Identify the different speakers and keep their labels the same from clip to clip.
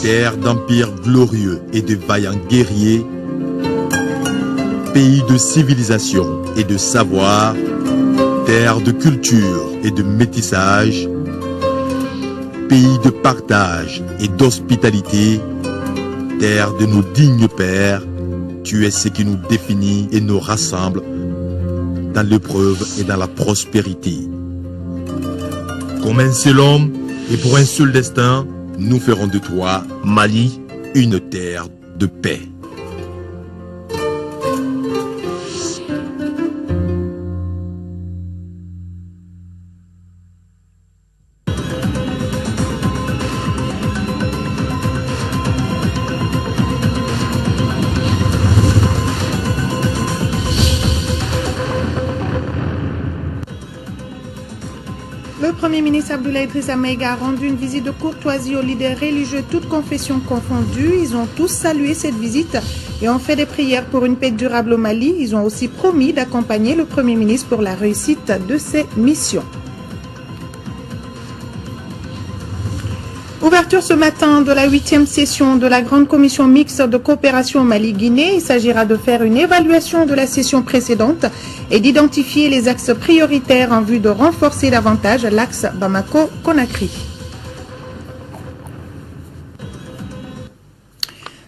Speaker 1: Terre d'empires glorieux et de vaillants guerriers, pays de civilisation et de savoir, terre de culture et de métissage, pays de partage et d'hospitalité, terre de nos dignes pères, tu es ce qui nous définit et nous rassemble dans l'épreuve et dans la prospérité. Comme un seul homme et pour un seul destin, nous ferons de toi, Mali, une terre de paix.
Speaker 2: Le Premier ministre Abdoulaye Idrissa Maïga a rendu une visite de courtoisie aux leaders religieux, toutes confessions confondues. Ils ont tous salué cette visite et ont fait des prières pour une paix durable au Mali. Ils ont aussi promis d'accompagner le Premier ministre pour la réussite de ses missions. Ouverture ce matin de la 8e session de la Grande Commission mixte de coopération Mali-Guinée. Il s'agira de faire une évaluation de la session précédente et d'identifier les axes prioritaires en vue de renforcer davantage l'axe Bamako-Conakry.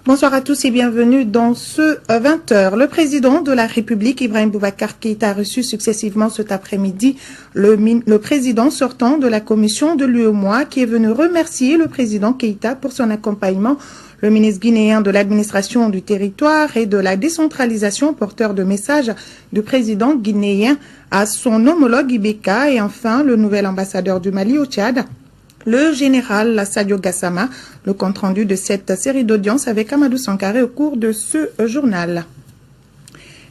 Speaker 2: Bonsoir à tous et bienvenue dans ce 20h. Le président de la République, Ibrahim Boubacar Keïta, a reçu successivement cet après-midi le président sortant de la commission de l'UEMOA qui est venu remercier le président Keïta pour son accompagnement. Le ministre guinéen de l'administration du territoire et de la décentralisation, porteur de messages du président guinéen à son homologue Ibeka, et enfin le nouvel ambassadeur du Mali au Tchad, le général Sadio Gassama. Le compte-rendu de cette série d'audiences avec Amadou Sankaré au cours de ce journal.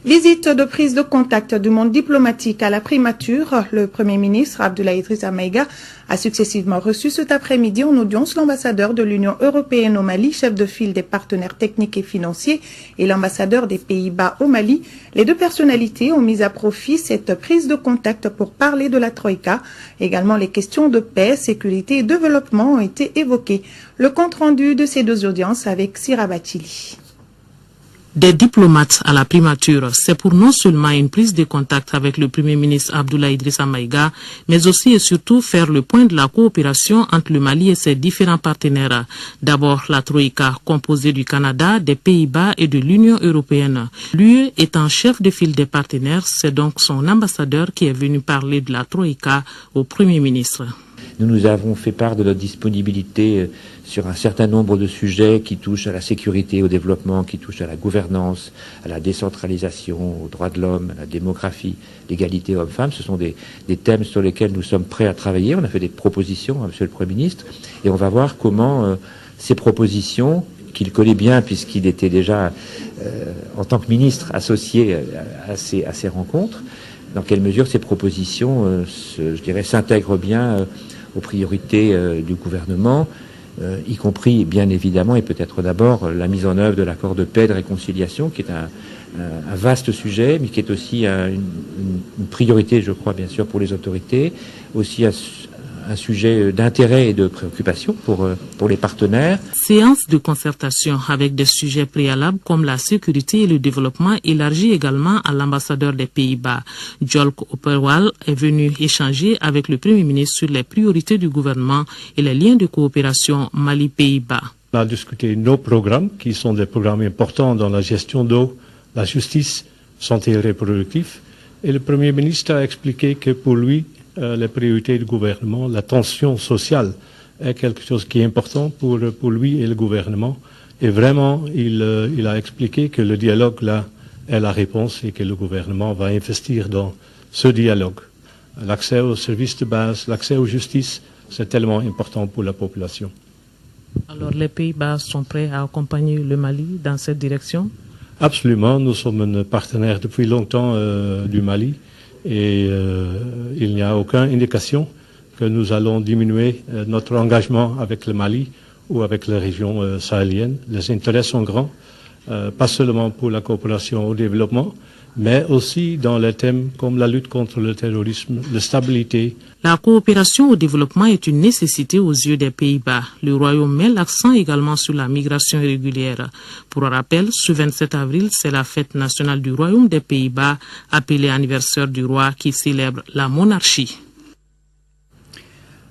Speaker 2: Visite de prise de contact du monde diplomatique à la primature. Le Premier ministre Abdoulaye Idrissa Maïga a successivement reçu cet après-midi en audience l'ambassadeur de l'Union européenne au Mali, chef de file des partenaires techniques et financiers, et l'ambassadeur des Pays-Bas au Mali. Les deux personnalités ont mis à profit cette prise de contact pour parler de la Troïka. Également, les questions de paix, sécurité et développement ont été évoquées. Le compte-rendu de ces deux audiences avec Sira Batili.
Speaker 3: Des diplomates à la primature, c'est pour non seulement une prise de contact avec le Premier ministre Abdoulaye Idrissa Maïga, mais aussi et surtout faire le point de la coopération entre le Mali et ses différents partenaires. D'abord, la Troïka, composée du Canada, des Pays-Bas et de l'Union européenne. L'UE étant chef de file des partenaires, c'est donc son ambassadeur qui est venu parler de la Troïka au Premier ministre.
Speaker 4: Nous avons fait part de notre disponibilité sur un certain nombre de sujets qui touchent à la sécurité, au développement, qui touchent à la gouvernance, à la décentralisation, aux droits de l'homme, à la démographie, l'égalité homme-femme. Ce sont des thèmes sur lesquels nous sommes prêts à travailler. On a fait des propositions à Monsieur le Premier ministre et on va voir comment ces propositions, qu'il connaît bien puisqu'il était déjà en tant que ministre associé à ces rencontres, dans quelle mesure ces propositions, je dirais, s'intègrent bien aux priorités du gouvernement, y compris bien évidemment et peut-être d'abord la mise en œuvre de l'accord de paix et de réconciliation qui est un vaste sujet mais qui est aussi une priorité, je crois, bien sûr pour les autorités, aussi un sujet d'intérêt et de préoccupation pour les partenaires.
Speaker 3: Séance de concertation avec des sujets préalables comme la sécurité et le développement élargie également à l'ambassadeur des Pays-Bas. Jolk Operwal est venu échanger avec le Premier ministre sur les priorités du gouvernement et les liens de coopération Mali-Pays-Bas.
Speaker 5: On a discuté nos programmes qui sont des programmes importants dans la gestion d'eau, la justice, santé reproductive. Et le Premier ministre a expliqué que pour lui, les priorités du gouvernement, la tension sociale est quelque chose qui est important pour lui et le gouvernement. Et vraiment, il a expliqué que le dialogue là est la réponse et que le gouvernement va investir dans ce dialogue. L'accès aux services de base, l'accès aux justices, c'est tellement important pour la population.
Speaker 3: Alors les Pays-Bas sont prêts à accompagner le Mali dans cette direction?
Speaker 5: Absolument, nous sommes un partenaire depuis longtemps du Mali. Et il n'y a aucune indication que nous allons diminuer notre engagement avec le Mali ou avec les régions sahéliennes. Les intérêts sont grands, pas seulement pour la coopération au développement, mais aussi dans les thèmes comme la lutte contre le terrorisme, la stabilité.
Speaker 3: La coopération au développement est une nécessité aux yeux des Pays-Bas. Le Royaume met l'accent également sur la migration irrégulière. Pour rappel, ce 27 avril, c'est la fête nationale du Royaume des Pays-Bas, appelée anniversaire du roi, qui célèbre la monarchie.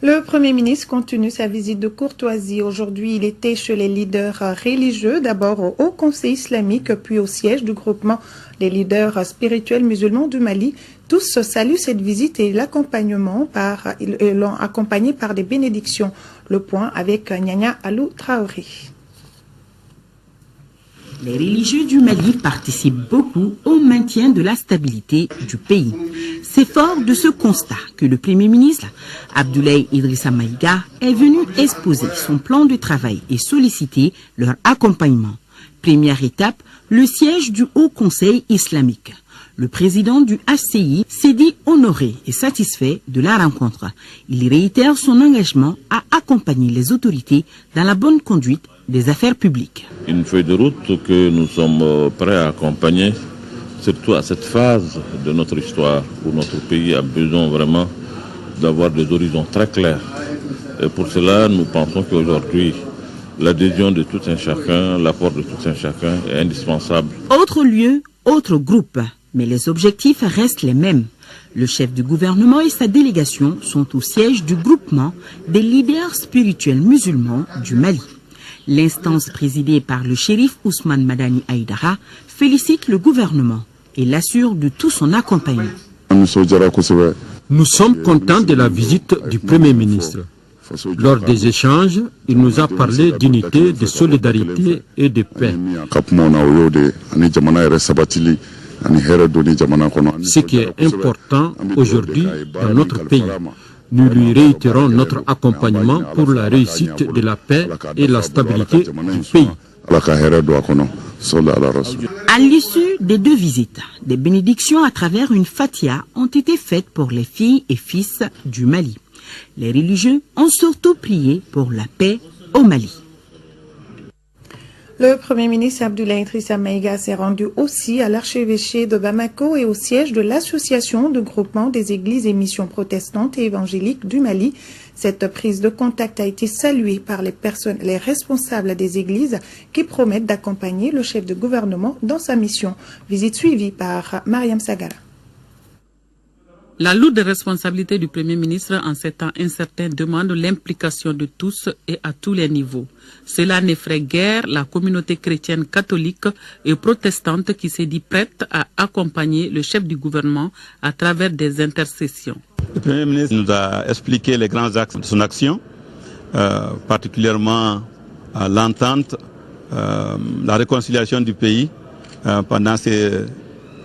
Speaker 2: Le Premier ministre continue sa visite de courtoisie. Aujourd'hui, il était chez les leaders religieux, d'abord au Haut Conseil islamique, puis au siège du groupement des leaders spirituels musulmans du Mali. Tous saluent cette visite et l'ont accompagné par des bénédictions. Le point avec Nyanya Alou Traoré.
Speaker 6: Les religieux du Mali participent beaucoup au maintien de la stabilité du pays. C'est fort de ce constat que le Premier ministre Abdoulaye Idrissa Maïga est venu exposer son plan de travail et solliciter leur accompagnement. Première étape, le siège du Haut Conseil islamique. Le président du HCI s'est dit honoré et satisfait de la rencontre. Il réitère son engagement à accompagner les autorités dans la bonne conduite des affaires publiques.
Speaker 7: Une feuille de route que nous sommes prêts à accompagner, surtout à cette phase de notre histoire où notre pays a besoin vraiment d'avoir des horizons très clairs. Et pour cela, nous pensons qu'aujourd'hui, l'adhésion de tout un chacun, l'apport de tout un chacun est indispensable.
Speaker 6: Autre lieu, autre groupe, mais les objectifs restent les mêmes. Le chef du gouvernement et sa délégation sont au siège du groupement des leaders spirituels musulmans du Mali. L'instance présidée par le shérif Ousmane Madani Aïdara félicite le gouvernement et l'assure de tout son accompagnement.
Speaker 8: Nous sommes contents de la visite du Premier ministre. Lors des échanges, il nous a parlé d'unité, de solidarité et de paix. Ce qui est important aujourd'hui dans notre pays. Nous lui réitérons notre accompagnement pour la réussite de la paix et la stabilité du pays.
Speaker 6: À l'issue des deux visites, des bénédictions à travers une fatia ont été faites pour les filles et fils du Mali. Les religieux ont surtout prié pour la paix au Mali.
Speaker 2: Le Premier ministre Abdoulaye Idrissa Maïga s'est rendu aussi à l'archevêché de Bamako et au siège de l'Association de groupement des églises et missions protestantes et évangéliques du Mali. Cette prise de contact a été saluée par les responsables des églises qui promettent d'accompagner le chef de gouvernement dans sa mission. Visite suivie par Mariam Sagara.
Speaker 3: La lourde responsabilité du Premier ministre en ces temps incertains demande l'implication de tous et à tous les niveaux. Cela n'effraie guère la communauté chrétienne catholique et protestante qui s'est dit prête à accompagner le chef du gouvernement à travers des intercessions.
Speaker 9: Le Premier ministre nous a expliqué les grands axes de son action, particulièrement l'entente, la réconciliation du pays pendant ces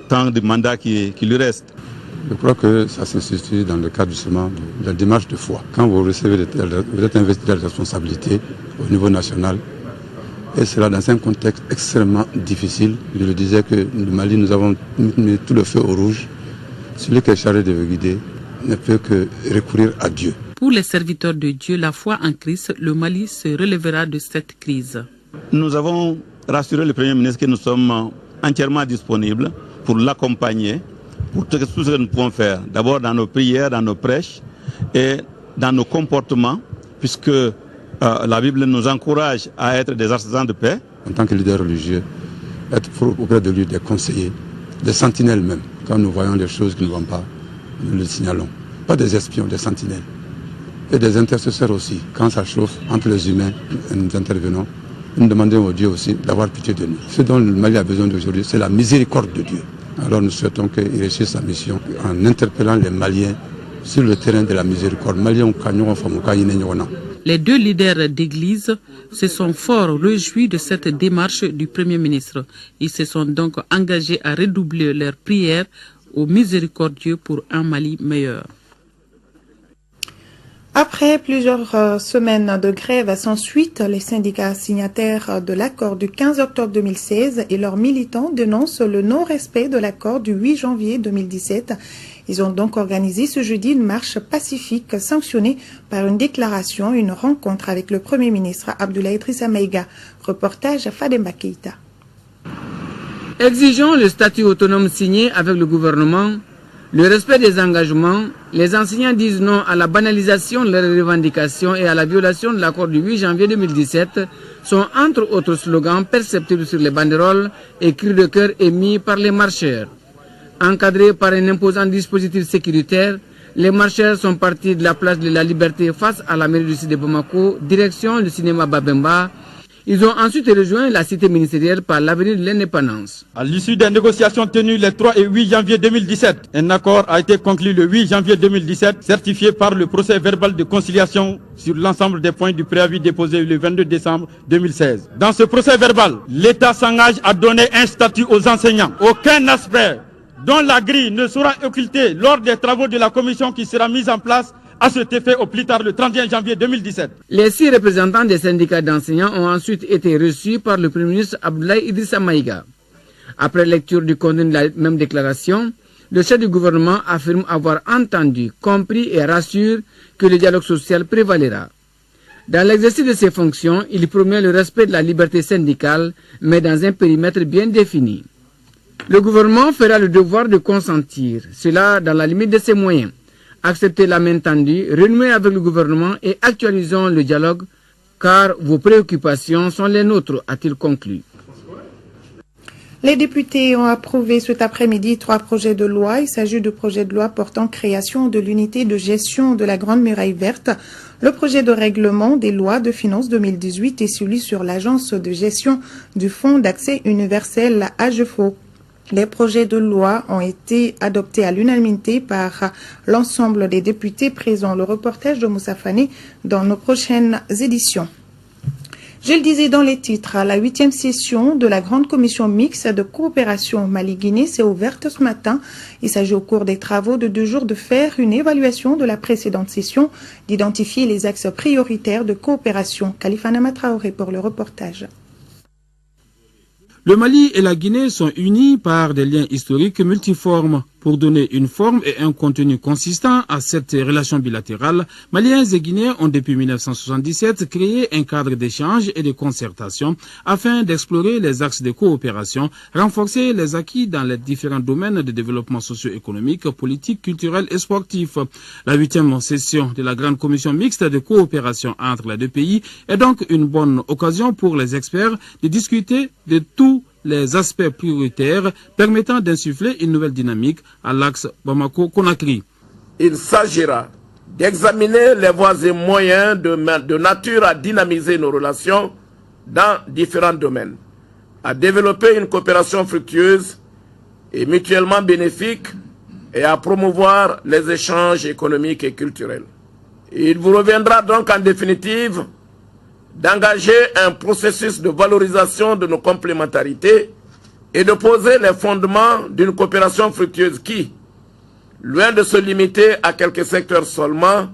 Speaker 9: temps de mandat qui lui reste.
Speaker 10: Je crois que ça se situe dans le cadre justement de la démarche de foi. Quand vous recevez, vous êtes investi dans la responsabilité au niveau national, et cela dans un contexte extrêmement difficile. Je le disais que le Mali, nous avons mis tout le feu au rouge. Celui qui est chargé de vous guider ne peut que recourir à Dieu.
Speaker 3: Pour les serviteurs de Dieu, la foi en Christ, le Mali se relèvera de cette crise.
Speaker 9: Nous avons rassuré le Premier ministre que nous sommes entièrement disponibles pour l'accompagner, pour tout ce que nous pouvons faire. D'abord dans nos prières, dans nos prêches et dans nos comportements, puisque la Bible nous encourage à être des artisans de paix.
Speaker 10: En tant que leader religieux, être auprès de lui des conseillers, des sentinelles même. Quand nous voyons des choses qui ne vont pas, nous le signalons. Pas des espions, des sentinelles. Et des intercesseurs aussi. Quand ça chauffe entre les humains, nous intervenons. Nous demandons au Dieu aussi d'avoir pitié de nous. Ce dont le Mali a besoin d'aujourd'hui, c'est la miséricorde de Dieu. Alors nous souhaitons qu'il réussisse sa mission en interpellant les Maliens sur le terrain de la miséricorde.
Speaker 3: Les deux leaders d'église se sont fort réjouis de cette démarche du Premier ministre. Ils se sont donc engagés à redoubler leurs prières au miséricordieux pour un Mali meilleur.
Speaker 2: Après plusieurs semaines de grève sans suite, les syndicats signataires de l'accord du 15 octobre 2016 et leurs militants dénoncent le non-respect de l'accord du 8 janvier 2017. Ils ont donc organisé ce jeudi une marche pacifique sanctionnée par une déclaration, une rencontre avec le Premier ministre Abdoulaye Idrissa Maïga. Reportage Fademba Keïta.
Speaker 11: Exigeons le statut autonome signé avec le gouvernement, le respect des engagements. Les enseignants disent non à la banalisation de leurs revendications et à la violation de l'accord du 8 janvier 2017 sont entre autres slogans perceptibles sur les banderoles et cris de cœur émis par les marcheurs. Encadrés par un imposant dispositif sécuritaire, les marcheurs sont partis de la place de la Liberté face à la mairie du sud de Bamako, direction le cinéma Babemba. Ils ont ensuite rejoint la cité ministérielle par l'avenue de l'Indépendance.
Speaker 12: À l'issue des négociations tenues les 3 et 8 janvier 2017, un accord a été conclu le 8 janvier 2017, certifié par le procès verbal de conciliation sur l'ensemble des points du préavis déposé le 22 décembre 2016. Dans ce procès verbal, l'État s'engage à donner un statut aux enseignants. Aucun aspect dont la grille ne sera occultée lors des travaux de la commission qui sera mise en place à cet effet au plus tard le 31 janvier 2017.
Speaker 11: Les 6 représentants des syndicats d'enseignants ont ensuite été reçus par le Premier ministre Abdoulaye Idrissa Maïga. Après lecture du contenu de la même déclaration, le chef du gouvernement affirme avoir entendu, compris et rassure que le dialogue social prévalera. Dans l'exercice de ses fonctions, il promet le respect de la liberté syndicale, mais dans un périmètre bien défini. Le gouvernement fera le devoir de consentir, cela dans la limite de ses moyens. Acceptez la main tendue, renouez avec le gouvernement et actualisons le dialogue, car vos préoccupations sont les nôtres, a-t-il conclu.
Speaker 2: Les députés ont approuvé cet après-midi 3 projets de loi. Il s'agit de projets de loi portant création de l'unité de gestion de la Grande Muraille Verte, le projet de règlement des lois de finances 2018 et celui sur l'agence de gestion du Fonds d'accès universel à AGEFO. Les projets de loi ont été adoptés à l'unanimité par l'ensemble des députés présents. Le reportage de Moussa Fane dans nos prochaines éditions. Je le disais dans les titres, la 8e session de la Grande Commission mixte de coopération Mali-Guinée s'est ouverte ce matin. Il s'agit au cours des travaux de 2 jours de faire une évaluation de la précédente session, d'identifier les axes prioritaires de coopération. Khalifa Nama Traoré pour le reportage.
Speaker 8: Le Mali et la Guinée sont unis par des liens historiques multiformes. Pour donner une forme et un contenu consistant à cette relation bilatérale, Maliens et Guinéens ont depuis 1977 créé un cadre d'échange et de concertation afin d'explorer les axes de coopération, renforcer les acquis dans les différents domaines de développement socio-économique, politique, culturel et sportif. La 8e session de la Grande Commission mixte de coopération entre les deux pays est donc une bonne occasion pour les experts de discuter de tous les aspects prioritaires permettant d'insuffler une nouvelle dynamique à l'axe Bamako-Conakry.
Speaker 13: Il s'agira d'examiner les voies et moyens de nature à dynamiser nos relations dans différents domaines, à développer une coopération fructueuse et mutuellement bénéfique et à promouvoir les échanges économiques et culturels. Il vous reviendra donc en définitive d'engager un processus de valorisation de nos complémentarités et de poser les fondements d'une coopération fructueuse qui, loin de se limiter à quelques secteurs seulement,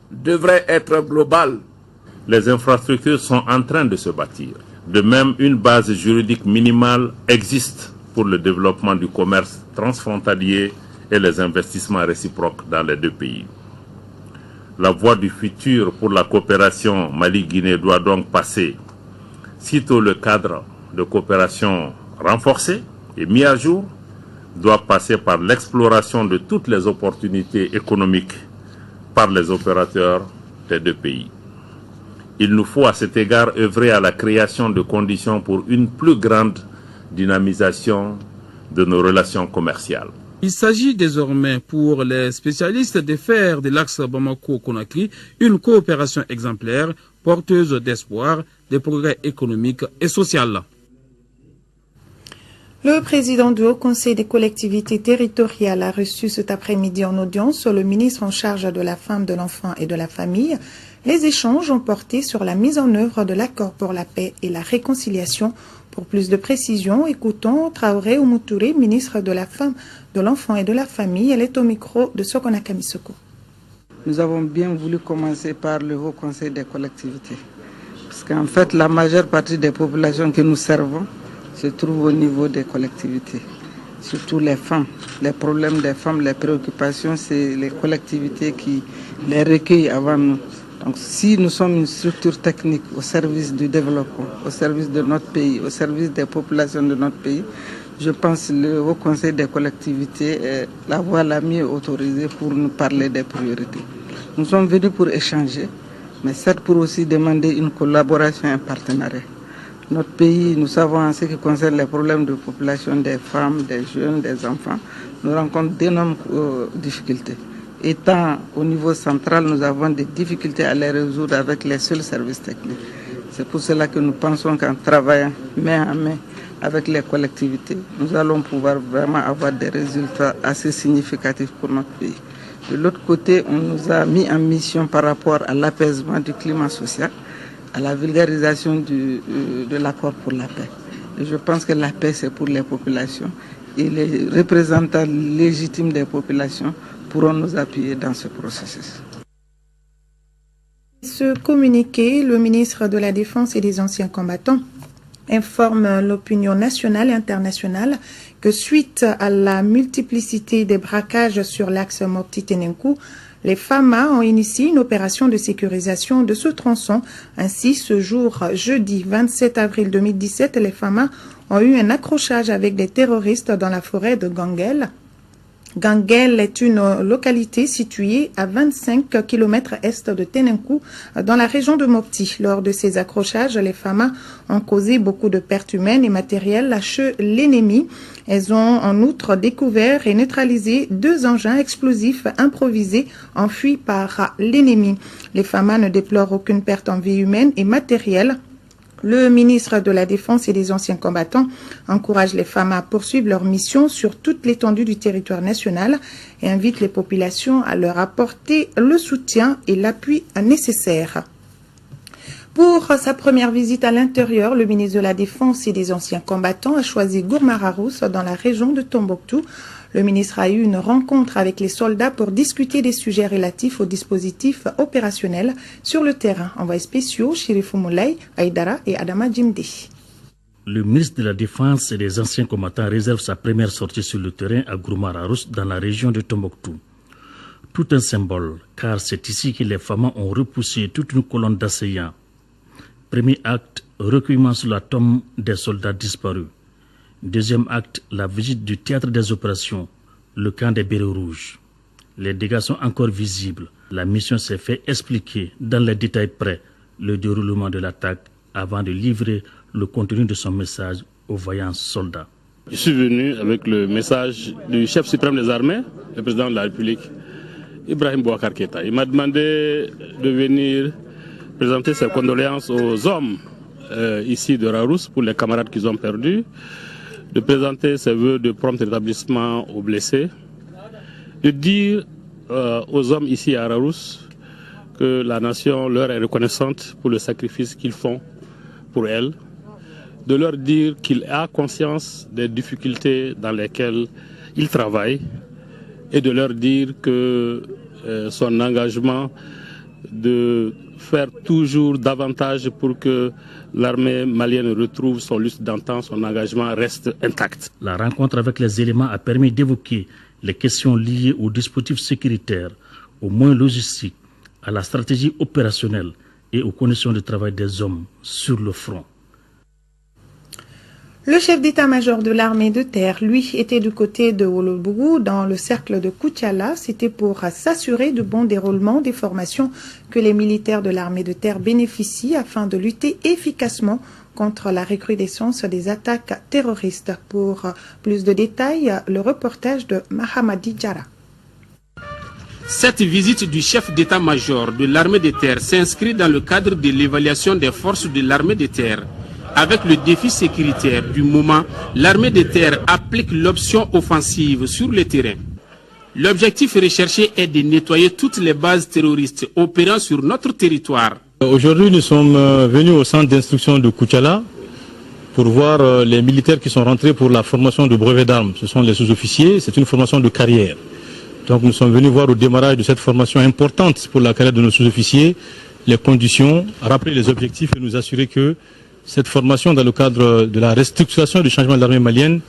Speaker 13: devrait être globale.
Speaker 7: Les infrastructures sont en train de se bâtir. De même, une base juridique minimale existe pour le développement du commerce transfrontalier et les investissements réciproques dans les deux pays. La voie du futur pour la coopération Mali-Guinée doit donc passer, sitôt le cadre de coopération renforcé et mis à jour, doit passer par l'exploration de toutes les opportunités économiques par les opérateurs des deux pays. Il nous faut à cet égard œuvrer à la création de conditions pour une plus grande dynamisation de nos relations commerciales.
Speaker 8: Il s'agit désormais pour les spécialistes de faire de l'axe Bamako-Conakry une coopération exemplaire, porteuse d'espoir, de progrès économiques et social.
Speaker 2: Le président du Haut Conseil des collectivités territoriales a reçu cet après-midi en audience le ministre en charge de la femme, de l'enfant et de la famille. Les échanges ont porté sur la mise en œuvre de l'accord pour la paix et la réconciliation. Pour plus de précisions, écoutons Traoré Oumoutouré, ministre de la Femme, de l'Enfant et de la Famille. Elle est au micro de Sokona Kamisoko.
Speaker 14: Nous avons bien voulu commencer par le Haut Conseil des collectivités. Parce qu'en fait, la majeure partie des populations que nous servons se trouve au niveau des collectivités. Surtout les femmes. Les problèmes des femmes, les préoccupations, c'est les collectivités qui les recueillent avant nous. Donc si nous sommes une structure technique au service du développement, au service de notre pays, au service des populations de notre pays, Je pense que le Haut Conseil des collectivités est la voie la mieux autorisée pour nous parler des priorités. Nous sommes venus pour échanger, mais certes pour aussi demander une collaboration et un partenariat. Notre pays, nous savons en ce qui concerne les problèmes de population des femmes, des jeunes, des enfants, nous rencontrons d'énormes difficultés. Étant au niveau central, nous avons des difficultés à les résoudre avec les seuls services techniques. C'est pour cela que nous pensons qu'en travaillant main à main avec les collectivités, nous allons pouvoir vraiment avoir des résultats assez significatifs pour notre pays. De l'autre côté, on nous a mis en mission par rapport à l'apaisement du climat social, à la vulgarisation de l'accord pour la paix. Et je pense que la paix, c'est pour les populations et les représentants légitimes des populations pourront nous appuyer dans ce processus.
Speaker 2: Ce communiqué, le ministre de la Défense et des Anciens Combattants informe l'opinion nationale et internationale que suite à la multiplicité des braquages sur l'axe Mopti-Tenenkou, les FAMA ont initié une opération de sécurisation de ce tronçon. Ainsi, ce jour, jeudi 27 avril 2017, les FAMA ont eu un accrochage avec des terroristes dans la forêt de Ganguel. Ganguel est une localité située à 25 km est de Tenenkou, dans la région de Mopti. Lors de ces accrochages, les FAMA ont causé beaucoup de pertes humaines et matérielles chez l'ennemi. Elles ont en outre découvert et neutralisé 2 engins explosifs improvisés enfuis par l'ennemi. Les FAMA ne déplorent aucune perte en vie humaine et matérielle. Le ministre de la Défense et des Anciens Combattants encourage les femmes à poursuivre leur mission sur toute l'étendue du territoire national et invite les populations à leur apporter le soutien et l'appui nécessaires. Pour sa première visite à l'intérieur, le ministre de la Défense et des Anciens Combattants a choisi Gourmara-Rousse dans la région de Tombouctou. Le ministre a eu une rencontre avec les soldats pour discuter des sujets relatifs aux dispositifs opérationnels sur le terrain. Envoyés spéciaux, Chérifou Moulay, Aïdara et Adama Djimdi.
Speaker 15: Le ministre de la Défense et des Anciens Combattants réserve sa première sortie sur le terrain à Gourmara-Rousse dans la région de Tombouctou. Tout un symbole, car c'est ici que les femmes ont repoussé toute une colonne d'assaillants. Premier acte, recueillement sur la tombe des soldats disparus. Deuxième acte, la visite du théâtre des opérations, le camp des bérets rouges. Les dégâts sont encore visibles. La mission s'est fait expliquer dans les détails près le déroulement de l'attaque avant de livrer le contenu de son message aux vaillants soldats.
Speaker 16: Je suis venu avec le message du chef suprême des armées, le président de la République, Ibrahim Boubacar Keïta. Il m'a demandé de venir présenter ses condoléances aux hommes ici de Rarousse pour les camarades qu'ils ont perdus, de présenter ses vœux de prompt rétablissement aux blessés, de dire aux hommes ici à Rarousse que la nation leur est reconnaissante pour le sacrifice qu'ils font pour elle, de leur dire qu'il a conscience des difficultés dans lesquelles il travaille et de leur dire que son engagement de faire toujours davantage pour que l'armée malienne retrouve son lustre d'antan, son engagement reste intact.
Speaker 15: La rencontre avec les éléments a permis d'évoquer les questions liées aux dispositifs sécuritaires, aux moyens logistiques, à la stratégie opérationnelle et aux conditions de travail des hommes sur le front.
Speaker 2: Le chef d'état-major de l'armée de terre, lui, était du côté de Wolobougou, dans le cercle de Koutiala. C'était pour s'assurer du bon déroulement des formations que les militaires de l'armée de terre bénéficient afin de lutter efficacement contre la recrudescence des attaques terroristes. Pour plus de détails, le reportage de Mahamadi Diara.
Speaker 8: Cette visite du chef d'état-major de l'armée de terre s'inscrit dans le cadre de l'évaluation des forces de l'armée de terre. Avec le défi sécuritaire du moment, l'armée de terre applique l'option offensive sur le terrain. L'objectif recherché est de nettoyer toutes les bases terroristes opérant sur notre territoire.
Speaker 17: Aujourd'hui, nous sommes venus au centre d'instruction de Koutiala pour voir les militaires qui sont rentrés pour la formation de brevet d'armes. Ce sont les sous-officiers, c'est une formation de carrière. Donc nous sommes venus voir au démarrage de cette formation importante pour la carrière de nos sous-officiers, les conditions, rappeler les objectifs et nous assurer que cette formation dans le cadre de la restructuration du changement de l'armée malienne,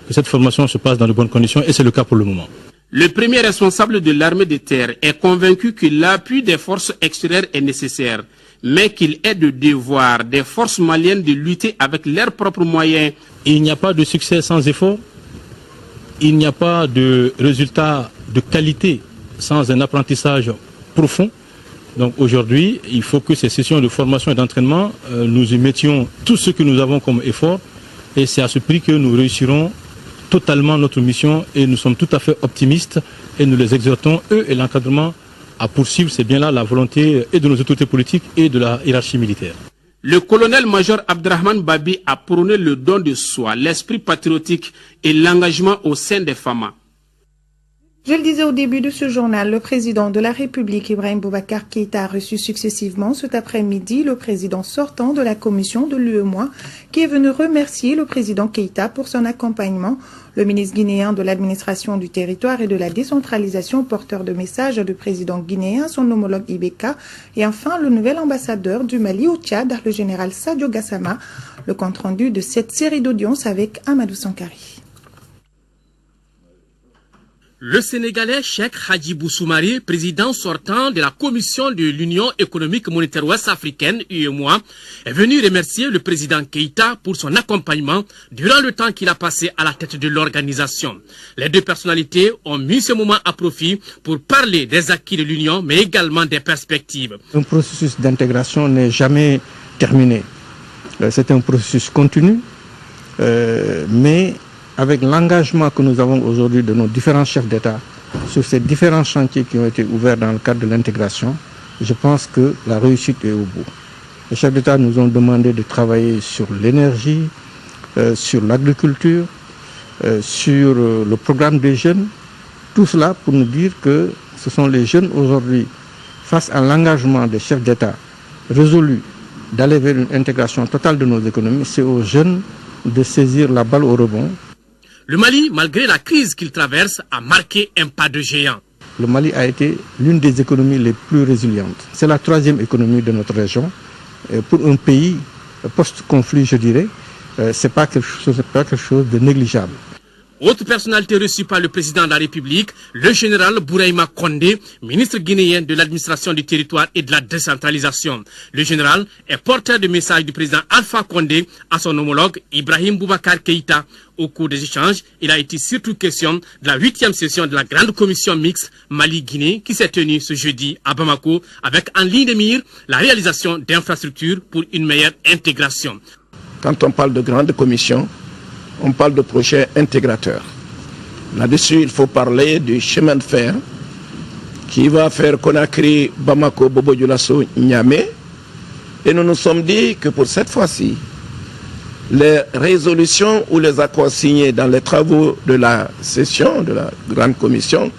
Speaker 17: que cette formation se passe dans de bonnes conditions et c'est le cas pour le moment.
Speaker 8: Le premier responsable de l'armée de terre est convaincu que l'appui des forces extérieures est nécessaire, mais qu'il est de devoir des forces maliennes de lutter avec leurs propres moyens.
Speaker 17: Il n'y a pas de succès sans effort. Il n'y a pas de résultat de qualité sans un apprentissage profond. Donc aujourd'hui, il faut que ces sessions de formation et d'entraînement, nous y mettions tout ce que nous avons comme effort. Et c'est à ce prix que nous réussirons totalement notre mission et nous sommes tout à fait optimistes et nous les exhortons, eux et l'encadrement, à poursuivre. C'est bien là la volonté et de nos autorités politiques et de la hiérarchie militaire.
Speaker 8: Le colonel-major Abdrahman Babi a prôné le don de soi, l'esprit patriotique et l'engagement au sein des FAMA.
Speaker 2: Je le disais au début de ce journal, le président de la République, Ibrahim Boubacar Keïta, a reçu successivement cet après-midi le président sortant de la commission de l'UEMOA, qui est venu remercier le président Keïta pour son accompagnement, le ministre guinéen de l'administration du territoire et de la décentralisation, porteur de messages du président guinéen, son homologue Ibeka, et enfin le nouvel ambassadeur du Mali au Tchad, le général Sadio Gassama. Le compte-rendu de cette série d'audiences avec Amadou Sankari.
Speaker 18: Le Sénégalais Cheikh Hadjibou Soumaré, président sortant de la commission de l'Union économique monétaire ouest-africaine, UEMOA, est venu remercier le président Keïta pour son accompagnement durant le temps qu'il a passé à la tête de l'organisation. Les deux personnalités ont mis ce moment à profit pour parler des acquis de l'Union, mais également des perspectives.
Speaker 19: Un processus d'intégration n'est jamais terminé. C'est un processus continu, mais avec l'engagement que nous avons aujourd'hui de nos différents chefs d'État sur ces différents chantiers qui ont été ouverts dans le cadre de l'intégration, je pense que la réussite est au bout. Les chefs d'État nous ont demandé de travailler sur l'énergie, sur l'agriculture, sur le programme des jeunes. Tout cela pour nous dire que ce sont les jeunes aujourd'hui, face à l'engagement des chefs d'État résolus d'aller vers une intégration totale de nos économies, c'est aux jeunes de saisir la balle au rebond.
Speaker 18: Le Mali, malgré la crise qu'il traverse, a marqué un pas de géant.
Speaker 19: Le Mali a été l'une des économies les plus résilientes. C'est la troisième économie de notre région. Pour un pays post-conflit, je dirais, ce n'est pas quelque chose de négligeable.
Speaker 18: Autre personnalité reçue par le président de la République, le général Bouraïma Condé, ministre guinéen de l'administration du territoire et de la décentralisation. Le général est porteur de message du président Alpha Condé à son homologue Ibrahim Boubacar Keïta. Au cours des échanges, il a été surtout question de la 8e session de la grande commission mixte Mali-Guinée qui s'est tenue ce jeudi à Bamako avec en ligne de mire la réalisation d'infrastructures pour une meilleure intégration.
Speaker 13: Quand on parle de grande commission, on parle de projet intégrateur. Là-dessus, il faut parler du chemin de fer qui va faire Conakry, Bamako, Bobo Dioulasso, Niamey. Et nous nous sommes dit que pour cette fois-ci, les résolutions ou les accords signés dans les travaux de la session de la grande commission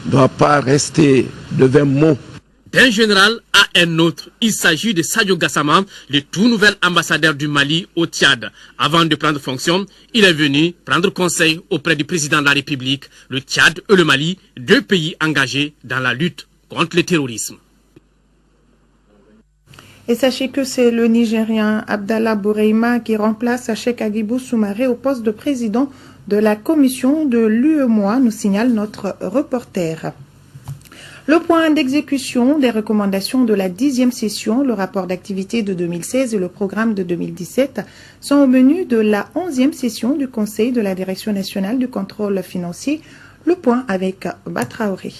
Speaker 13: ne doivent pas rester de vains mots.
Speaker 18: D'un général à un autre, il s'agit de Sadio Gassama, le tout nouvel ambassadeur du Mali au Tchad. Avant de prendre fonction, il est venu prendre conseil auprès du président de la République, le Tchad et le Mali, deux pays engagés dans la lutte contre le terrorisme.
Speaker 2: Et sachez que c'est le Nigérien Abdallah Bouraïma qui remplace Cheikh Hadjibou Soumaré au poste de président de la commission de l'UEMOA, nous signale notre reporter. Le point d'exécution des recommandations de la 10e session, le rapport d'activité de 2016 et le programme de 2017 sont au menu de la 11e session du Conseil de la Direction nationale du contrôle financier. Le point avec Batraoré.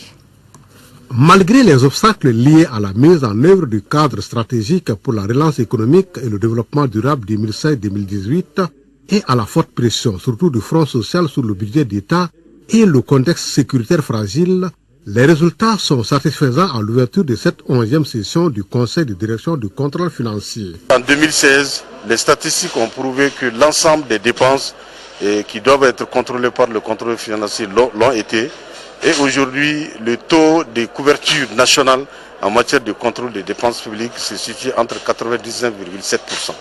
Speaker 20: Malgré les obstacles liés à la mise en œuvre du cadre stratégique pour la relance économique et le développement durable 2016-2018 et à la forte pression, surtout du Front social sur le budget d'État et le contexte sécuritaire fragile, les résultats sont satisfaisants à l'ouverture de cette 11e session du Conseil de direction du contrôle financier.
Speaker 21: En 2016, les statistiques ont prouvé que l'ensemble des dépenses qui doivent être contrôlées par le contrôle financier l'ont été. Et aujourd'hui, le taux de couverture nationale en matière de contrôle des dépenses publiques se situe entre 99,7%.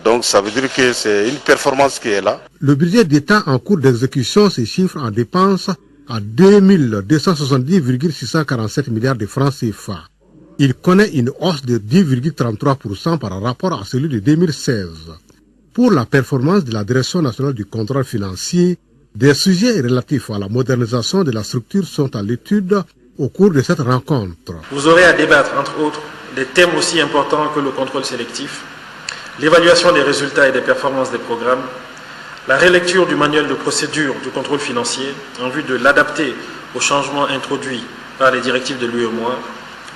Speaker 21: Donc ça veut dire que c'est une performance qui est là.
Speaker 20: Le budget d'État en cours d'exécution se chiffre en dépenses à 2270,647 milliards de francs CFA. Il connaît une hausse de 10,33% par rapport à celui de 2016. Pour la performance de la Direction nationale du contrôle financier, des sujets relatifs à la modernisation de la structure sont à l'étude au cours de cette rencontre.
Speaker 22: Vous aurez à débattre, entre autres,
Speaker 1: des thèmes aussi importants que le contrôle sélectif, l'évaluation des résultats et des performances des programmes, la relecture du manuel de procédure du contrôle financier en vue de l'adapter aux changements introduits par les directives de l'UEMOA,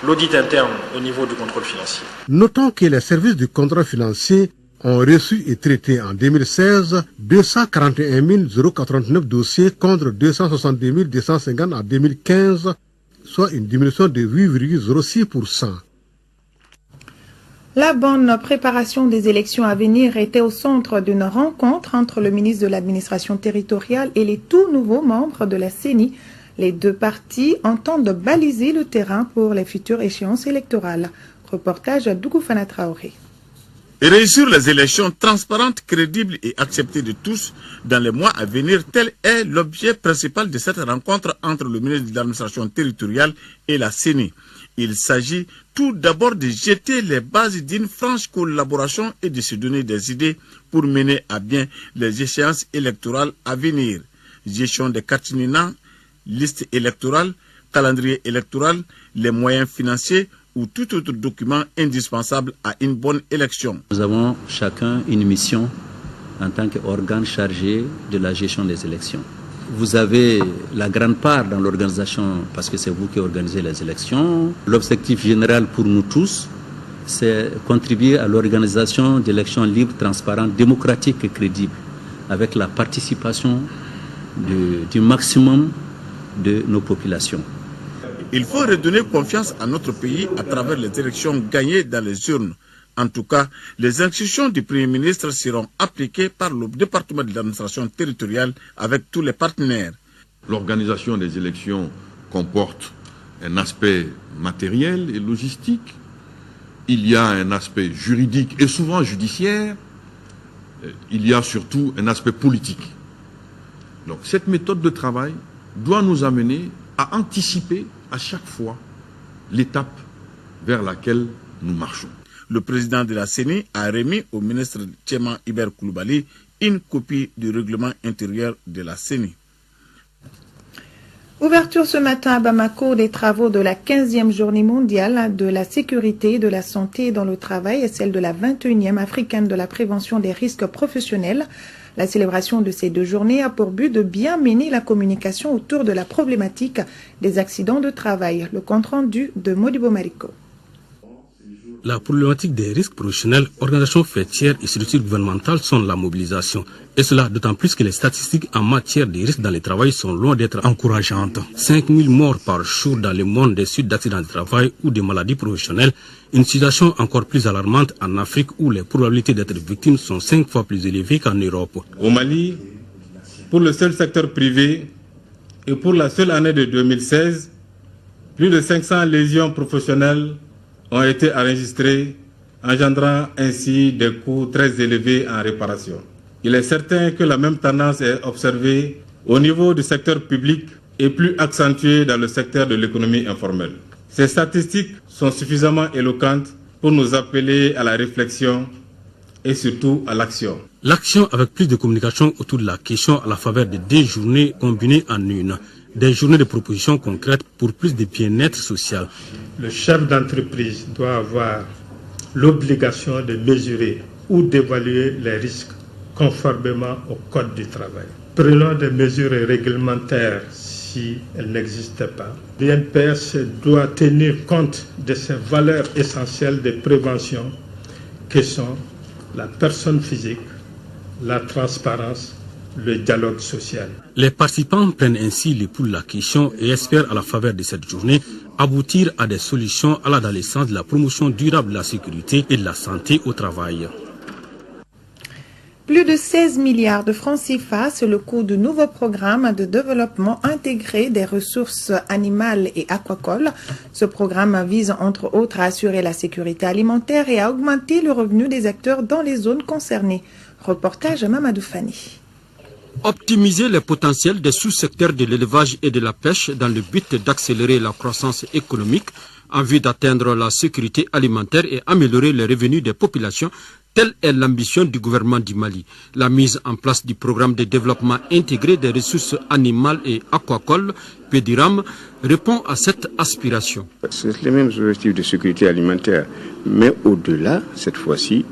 Speaker 1: l'audit interne au niveau du contrôle financier.
Speaker 20: Notons que les services du contrôle financier ont reçu et traité en 2016 241 089 dossiers contre 262 250 en 2015, soit une diminution de 8,06%.
Speaker 2: La bonne préparation des élections à venir était au centre d'une rencontre entre le ministre de l'Administration territoriale et les tout nouveaux membres de la CENI. Les deux parties entendent baliser le terrain pour les futures échéances électorales. Reportage à Dougoufana Traoré.
Speaker 22: Et réussir les élections transparentes, crédibles et acceptées de tous dans les mois à venir, tel est l'objet principal de cette rencontre entre le ministre de l'Administration territoriale et la CENI. Il s'agit tout d'abord de jeter les bases d'une franche collaboration et de se donner des idées pour mener à bien les échéances électorales à venir. Gestion des caténinans, liste électorale, calendrier électoral, les moyens financiers ou tout autre document indispensable à une bonne élection.
Speaker 23: Nous avons chacun une mission en tant qu'organe chargé de la gestion des élections. Vous avez la grande part dans l'organisation parce que c'est vous qui organisez les élections. L'objectif général pour nous tous, c'est contribuer à l'organisation d'élections libres, transparentes, démocratiques et crédibles avec la participation du maximum de nos populations.
Speaker 22: Il faut redonner confiance à notre pays à travers les élections gagnées dans les urnes. En tout cas, les instructions du Premier ministre seront appliquées par le département de l'administration territoriale avec tous les partenaires.
Speaker 24: L'organisation des élections comporte un aspect matériel et logistique. Il y a un aspect juridique et souvent judiciaire. Il y a surtout un aspect politique. Donc cette méthode de travail doit nous amener à anticiper à chaque fois l'étape vers laquelle nous marchons.
Speaker 22: Le président de la CENI a remis au ministre Tchéma Iber Koulibaly une copie du règlement intérieur de la CENI.
Speaker 2: Ouverture ce matin à Bamako des travaux de la 15e journée mondiale de la sécurité et de la santé dans le travail et celle de la 21e africaine de la prévention des risques professionnels. La célébration de ces deux journées a pour but de bien mener la communication autour de la problématique des accidents de travail. Le compte rendu de Modibo Mariko.
Speaker 25: La problématique des risques professionnels, organisations fêtières et structures gouvernementales sont la mobilisation. Et cela d'autant plus que les statistiques en matière de risques dans le travail sont loin d'être encourageantes. 5000 morts par jour dans le monde des suites d'accidents de travail ou de maladies professionnelles. Une situation encore plus alarmante en Afrique où les probabilités d'être victimes sont 5 fois plus élevées qu'en Europe.
Speaker 12: Au Mali, pour le seul secteur privé et pour la seule année de 2016, plus de 500 lésions professionnelles ont été enregistrés, engendrant ainsi des coûts très élevés en réparation. Il est certain que la même tendance est observée au niveau du secteur public et plus accentuée dans le secteur de l'économie informelle. Ces statistiques sont suffisamment éloquentes pour nous appeler à la réflexion et surtout à l'action.
Speaker 25: L'action avec plus de communication autour de la question à la faveur de 2 journées combinées en une. Des journées de propositions concrètes pour plus de bien-être social.
Speaker 26: Le chef d'entreprise doit avoir l'obligation de mesurer ou d'évaluer les risques conformément au Code du travail. Prenons des mesures réglementaires si elles n'existent pas. L'INPS doit tenir compte de ces valeurs essentielles de prévention que sont la personne physique, la transparence, le dialogue social.
Speaker 25: Les participants prennent ainsi le pouls de la question et espèrent à la faveur de cette journée aboutir à des solutions allant dans le sens de la promotion durable de la sécurité et de la santé au travail.
Speaker 2: Plus de 16 milliards de francs CFA, c'est le coût du nouveau programme de développement intégré des ressources animales et aquacoles. Ce programme vise entre autres à assurer la sécurité alimentaire et à augmenter le revenu des acteurs dans les zones concernées. Reportage Mamadou Fani.
Speaker 27: Optimiser les potentiels des sous-secteurs de l'élevage et de la pêche dans le but d'accélérer la croissance économique en vue d'atteindre la sécurité alimentaire et améliorer les revenus des populations. Telle est l'ambition du gouvernement du Mali. La mise en place du programme de développement intégré des ressources animales et aquacoles, PEDIRAM, répond à cette aspiration.
Speaker 3: C'est les mêmes objectifs de sécurité alimentaire, mais au-delà, cette fois-ci,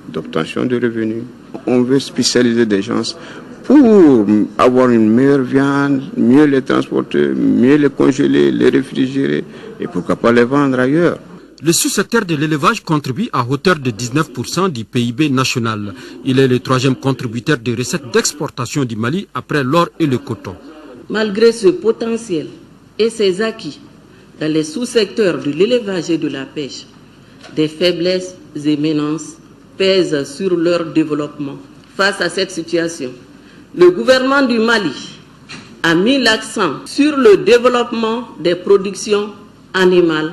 Speaker 3: d'obtention de revenus. On veut spécialiser des gens pour avoir une meilleure viande, mieux les transporter, mieux les congeler, les réfrigérer et pourquoi pas les vendre ailleurs.
Speaker 27: Le sous-secteur de l'élevage contribue à hauteur de 19% du PIB national. Il est le troisième contributeur des recettes d'exportation du Mali après l'or et le coton.
Speaker 4: Malgré ce potentiel et ses acquis dans les sous-secteurs de l'élevage et de la pêche, des faiblesses éminentes pèsent sur leur développement. Face à cette situation, le gouvernement du Mali a mis l'accent sur le développement des productions animales,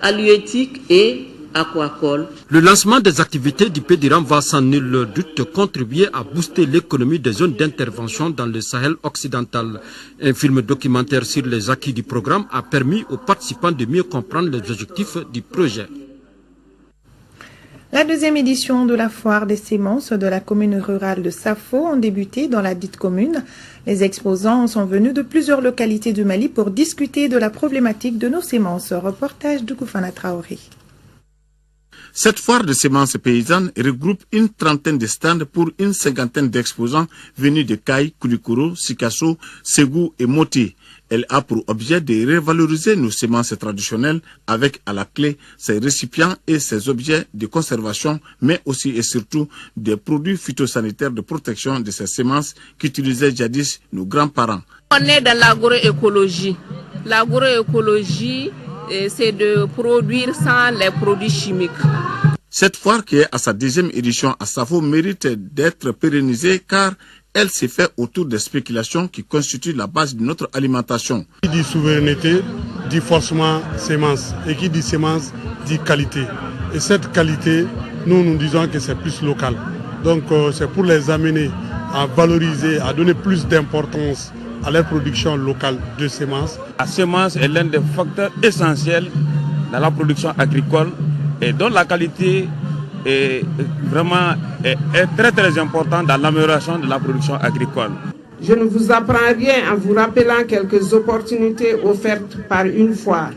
Speaker 4: halieutiques et aquacoles.
Speaker 27: Le lancement des activités du PEDIRAM va sans nul doute contribuer à booster l'économie des zones d'intervention dans le Sahel occidental. Un film documentaire sur les acquis du programme a permis aux participants de mieux comprendre les objectifs du projet.
Speaker 2: La deuxième édition de la foire des semences de la commune rurale de Safo ont débuté dans la dite commune. Les exposants sont venus de plusieurs localités du Mali pour discuter de la problématique de nos semences. Reportage de Koufana Traoré.
Speaker 22: Cette foire de semences paysannes regroupe une trentaine de stands pour une cinquantaine d'exposants venus de Kaï, Koulikoro, Sikasso, Ségou et Moti. Elle a pour objet de revaloriser nos semences traditionnelles avec à la clé ses récipients et ses objets de conservation, mais aussi et surtout des produits phytosanitaires de protection de ces semences qu'utilisaient jadis nos grands-parents.
Speaker 4: On est dans l'agroécologie. L'agroécologie, c'est de produire sans les produits chimiques.
Speaker 22: Cette foire, qui est à sa deuxième édition à Safo, mérite d'être pérennisée car elle s'est faite autour des spéculations qui constituent la base de notre alimentation.
Speaker 5: Qui dit souveraineté, dit forcément sémence. Et qui dit sémence, dit qualité. Et cette qualité, nous disons que c'est plus local. Donc c'est pour les amener à valoriser, à donner plus d'importance à la production locale de semences.
Speaker 12: La semence est l'un des facteurs essentiels dans la production agricole et dont la qualité est vraiment très très important dans l'amélioration de la production agricole.
Speaker 6: Je ne vous apprends rien en vous rappelant quelques opportunités offertes par une foire.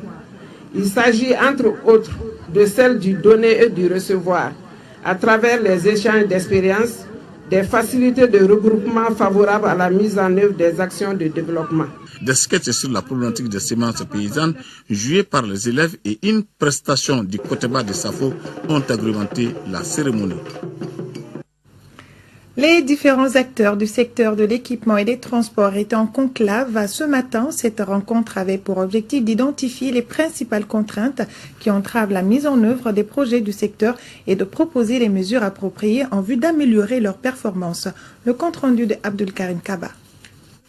Speaker 6: Il s'agit entre autres de celle du donner et du recevoir, à travers les échanges d'expériences, des facilités de regroupement favorables à la mise en œuvre des actions de développement.
Speaker 22: Des sketchs sur la problématique des semences paysannes joués par les élèves et une prestation du Koteba de Safo ont agrémenté la cérémonie.
Speaker 2: Les différents acteurs du secteur de l'équipement et des transports étaient en conclave ce matin. Cette rencontre avait pour objectif d'identifier les principales contraintes qui entravent la mise en œuvre des projets du secteur et de proposer les mesures appropriées en vue d'améliorer leur performance. Le compte-rendu de Abdulkarim Kaba.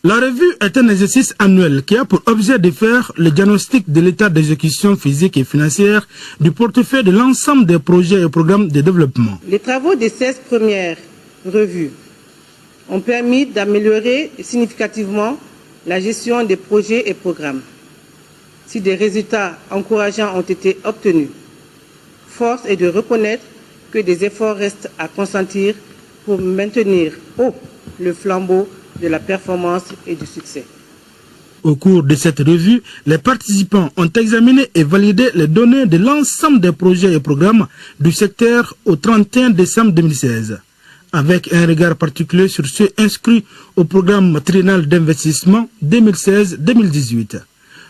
Speaker 27: La revue est un exercice annuel qui a pour objet de faire le diagnostic de l'état d'exécution physique et financière du portefeuille de l'ensemble des projets et programmes de développement.
Speaker 6: Les travaux des 16 premières revues ont permis d'améliorer significativement la gestion des projets et programmes. Si des résultats encourageants ont été obtenus, force est de reconnaître que des efforts restent à consentir pour maintenir haut le flambeau de la performance et du succès.
Speaker 27: Au cours de cette revue, les participants ont examiné et validé les données de l'ensemble des projets et programmes du secteur au 31 décembre 2016, avec un regard particulier sur ceux inscrits au programme triennal d'investissement 2016-2018.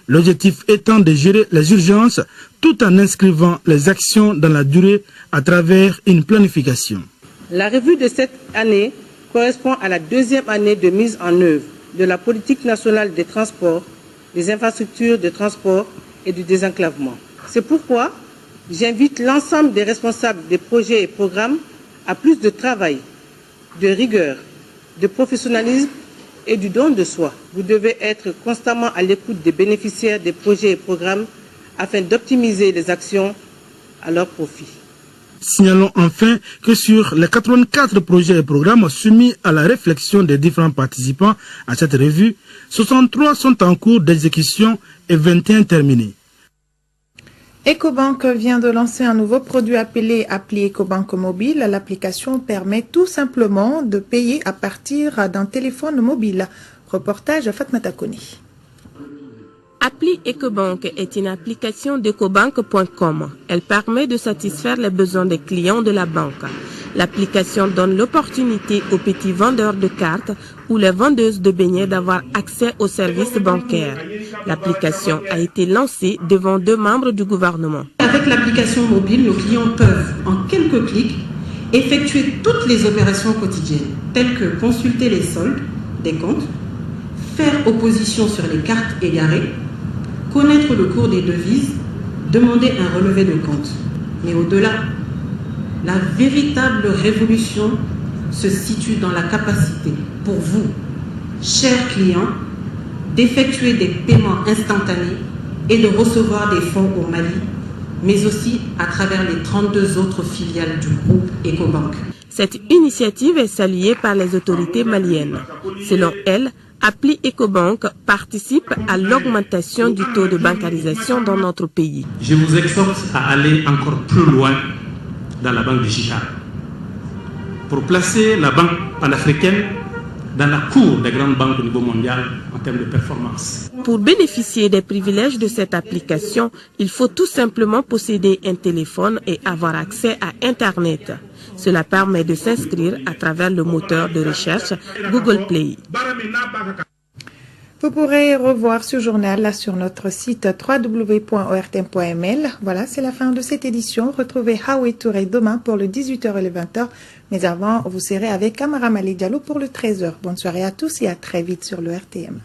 Speaker 27: L'objectif étant de gérer les urgences tout en inscrivant les actions dans la durée à travers une planification.
Speaker 6: La revue de cette année correspond à la deuxième année de mise en œuvre de la politique nationale des transports, des infrastructures de transport et du désenclavement. C'est pourquoi j'invite l'ensemble des responsables des projets et programmes à plus de travail, de rigueur, de professionnalisme et du don de soi. Vous devez être constamment à l'écoute des bénéficiaires des projets et programmes afin d'optimiser les actions à leur profit.
Speaker 27: Signalons enfin que sur les 84 projets et programmes soumis à la réflexion des différents participants à cette revue, 63 sont en cours d'exécution et 21 terminés.
Speaker 2: Ecobank vient de lancer un nouveau produit appelé Appli Ecobank Mobile. L'application permet tout simplement de payer à partir d'un téléphone mobile. Reportage Fatmata Koni.
Speaker 7: Appli Ecobank est une application d'ecobank.com. Elle permet de satisfaire les besoins des clients de la banque. L'application donne l'opportunité aux petits vendeurs de cartes ou les vendeuses de beignets d'avoir accès aux services bancaires. L'application a été lancée devant 2 membres du gouvernement.
Speaker 9: Avec l'application mobile, nos clients peuvent, en quelques clics, effectuer toutes les opérations quotidiennes, telles que consulter les soldes des comptes, faire opposition sur les cartes égarées, connaître le cours des devises, demander un relevé de compte. Mais au-delà, la véritable révolution se situe dans la capacité pour vous, chers clients, d'effectuer des paiements instantanés et de recevoir des fonds au Mali, mais aussi à travers les 32 autres filiales du groupe Ecobank.
Speaker 7: Cette initiative est saluée par les autorités maliennes. Selon elles, Appli Ecobank participe à l'augmentation du taux de bancarisation dans notre pays.
Speaker 10: Je vous exhorte à aller encore plus loin dans la banque digitale pour placer la banque panafricaine dans la cour des grandes banques au niveau mondial en termes de performance.
Speaker 7: Pour bénéficier des privilèges de cette application, il faut tout simplement posséder un téléphone et avoir accès à Internet. Cela permet de s'inscrire à travers le moteur de recherche Google Play.
Speaker 2: Vous pourrez revoir ce journal là sur notre site www.ortm.ml. Voilà, c'est la fin de cette édition. Retrouvez Haoué Touré demain pour le 18h et le 20h. Mais avant, vous serez avec Amara Mali Diallo pour le 13h. Bonne soirée à tous et à très vite sur le RTM.